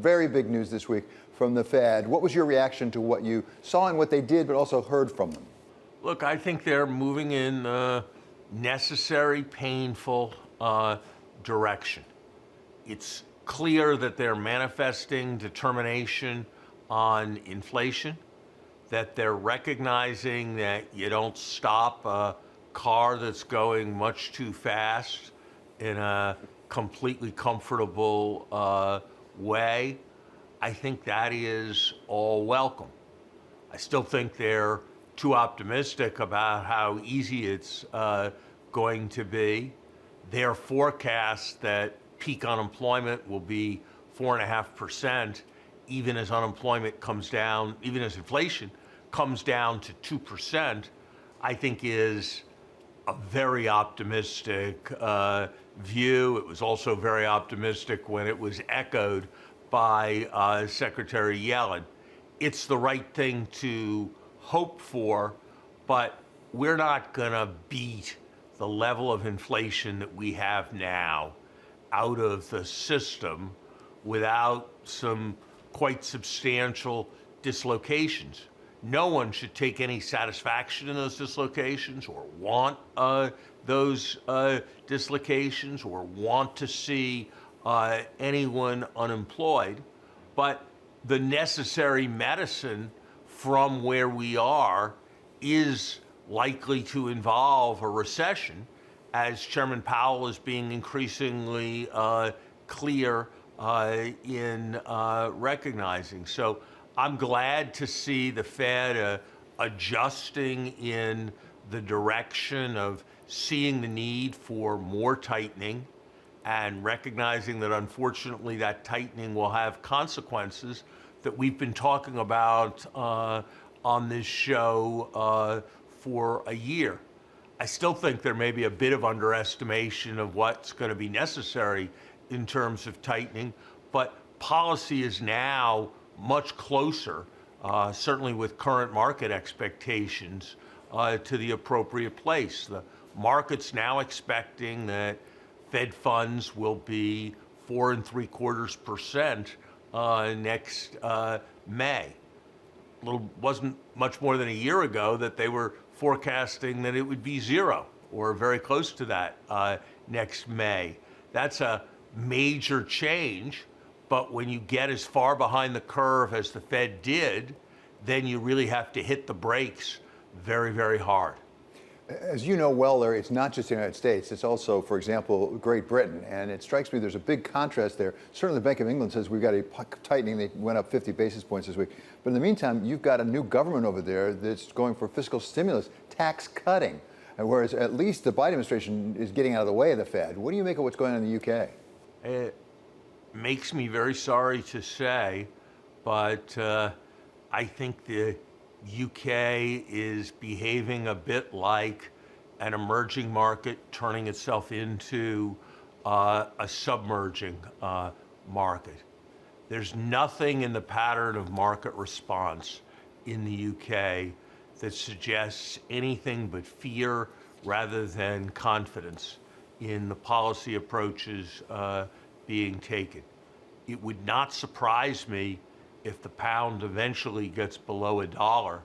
very big news this week from the Fed. What was your reaction to what you saw and what they did, but also heard from them? Look, I think they're moving in necessary, painful direction. It's clear that they're manifesting determination on inflation, that they're recognizing that you don't stop a car that's going much too fast in a completely comfortable way. I think that is all welcome. I still think they're too optimistic about how easy it's going to be. Their forecast that peak unemployment will be 4.5%, even as unemployment comes down, even as inflation comes down to 2%, I think is a very optimistic view. It was also very optimistic when it was echoed by Secretary Yellen. It's the right thing to hope for, but we're not going to beat the level of inflation that we have now out of the system without some quite substantial dislocations. No one should take any satisfaction in those dislocations or want those dislocations or want to see anyone unemployed, but the necessary medicine from where we are is likely to involve a recession, as Chairman Powell is being increasingly clear in recognizing. So I'm glad to see the Fed adjusting in the direction of seeing the need for more tightening and recognizing that unfortunately that tightening will have consequences that we've been talking about on this show for a year. I still think there may be a bit of underestimation of what's going to be necessary in terms of tightening, but policy is now much closer, certainly with current market expectations, to the appropriate place. The market's now expecting that Fed funds will be 4.75% next May. Wasn't much more than a year ago that they were forecasting that it would be zero or very close to that next May. That's a major change, but when you get as far behind the curve as the Fed did, then you really have to hit the brakes very, very hard. As you know well, Larry, it's not just the United States. It's also, for example, Great Britain. And it strikes me there's a big contrast there. Certainly the Bank of England says we've got a tightening. They went up 50 basis points this week. But in the meantime, you've got a new government over there that's going for fiscal stimulus, tax cutting. And whereas at least the Biden administration is getting out of the way of the Fed. What do you make of what's going on in the UK? It makes me very sorry to say, but I think the UK is behaving a bit like an emerging market turning itself into a submerging market. There's nothing in the pattern of market response in the UK that suggests anything but fear rather than confidence in the policy approaches being taken. It would not surprise me if the pound eventually gets below $1,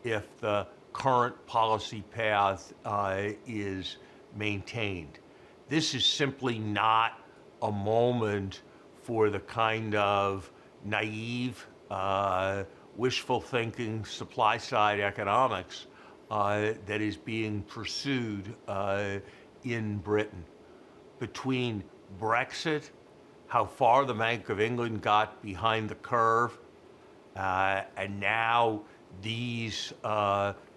if the current policy path is maintained. This is simply not a moment for the kind of naive, wishful thinking supply side economics that is being pursued in Britain. Between Brexit, how far the Bank of England got behind the curve, and now these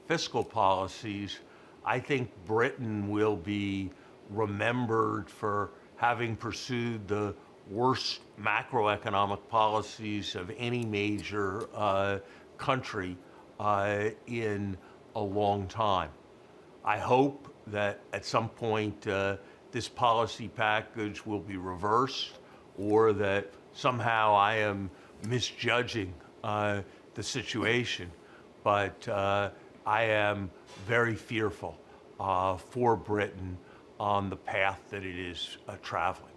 fiscal policies, I think Britain will be remembered for having pursued the worst macroeconomic policies of any major country in a long time. I hope that at some point this policy package will be reversed, or that somehow I am misjudging the situation, but I am very fearful for Britain on the path that it is traveling.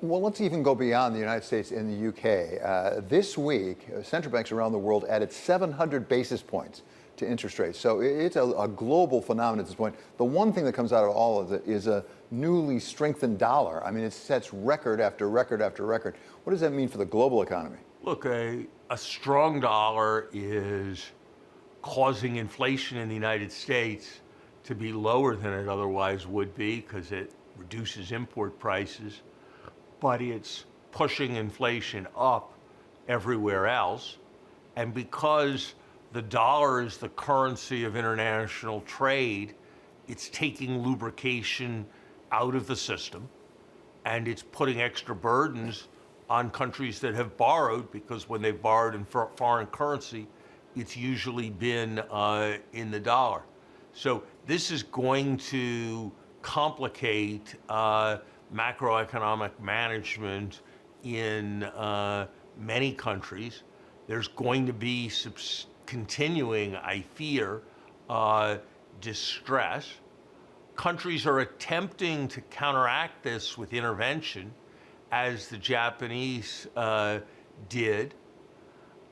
Well, let's even go beyond the United States and the UK. This week, central banks around the world added 700 basis points to interest rates. So it's a global phenomenon at this point. The one thing that comes out of all of it is a newly strengthened dollar. I mean, it sets record after record after record. What does that mean for the global economy? Look, a strong dollar is causing inflation in the United States to be lower than it otherwise would be because it reduces import prices, but it's pushing inflation up everywhere else. And because the dollar is the currency of international trade, it's taking lubrication out of the system, and it's putting extra burdens on countries that have borrowed, because when they've borrowed in foreign currency, it's usually been in the dollar. So this is going to complicate macroeconomic management in many countries. There's going to be continuing, I fear, distress. Countries are attempting to counteract this with intervention, as the Japanese did.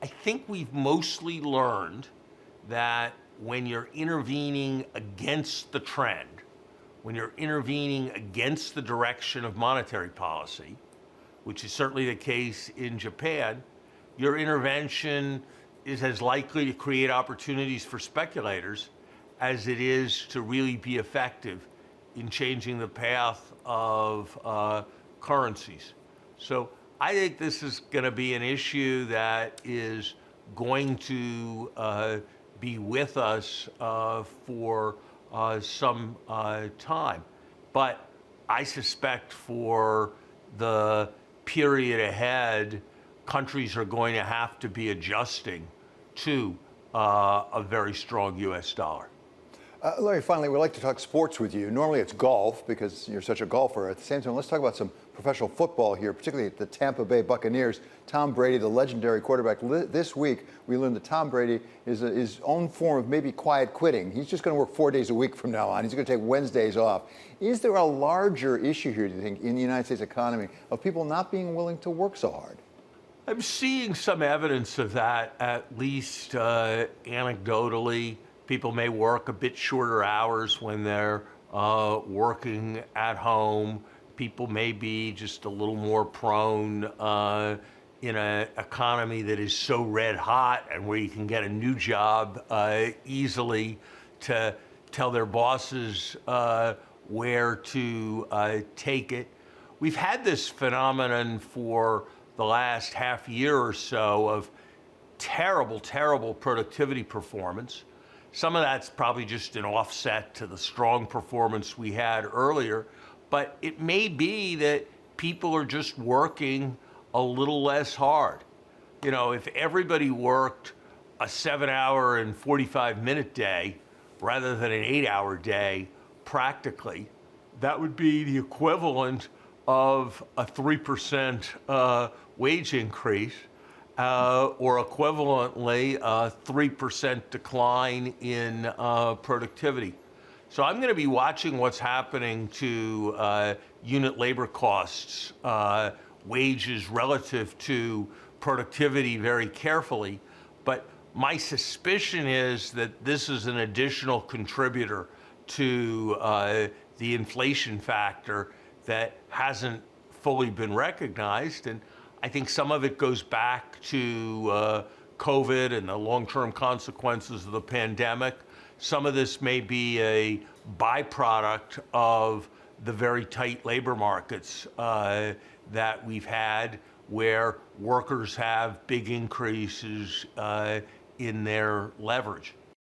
I think we've mostly learned that when you're intervening against the trend, when you're intervening against the direction of monetary policy, which is certainly the case in Japan, your intervention is as likely to create opportunities for speculators as it is to really be effective in changing the path of currencies. So I think this is going to be an issue that is going to be with us for some time. But I suspect for the period ahead, countries are going to have to be adjusting to a very strong U.S. dollar. Larry, finally, we'd like to talk sports with you. Normally it's golf because you're such a golfer. At the same time, let's talk about some professional football here, particularly at the Tampa Bay Buccaneers. Tom Brady, the legendary quarterback. This week, we learned that Tom Brady is his own form of maybe quiet quitting. He's just going to work 4 days a week from now on. He's going to take Wednesdays off. Is there a larger issue here, do you think, in the United States economy of people not being willing to work so hard? I'm seeing some evidence of that, at least anecdotally. People may work a bit shorter hours when they're working at home. People may be just a little more prone in an economy that is so red hot and where you can get a new job easily to tell their bosses where to take it. We've had this phenomenon for the last half year or so of terrible, terrible productivity performance. Some of that's probably just an offset to the strong performance we had earlier, but it may be that people are just working a little less hard. You know, if everybody worked a 7-hour and 45-minute day rather than an 8-hour day, practically, that would be the equivalent of a 3% wage increase. Or equivalently, a 3% decline in productivity. So I'm going to be watching what's happening to unit labor costs, wages relative to productivity very carefully. But my suspicion is that this is an additional contributor to the inflation factor that hasn't fully been recognized. And I think some of it goes back to COVID and the long-term consequences of the pandemic. Some of this may be a byproduct of the very tight labor markets that we've had, where workers have big increases in their leverage.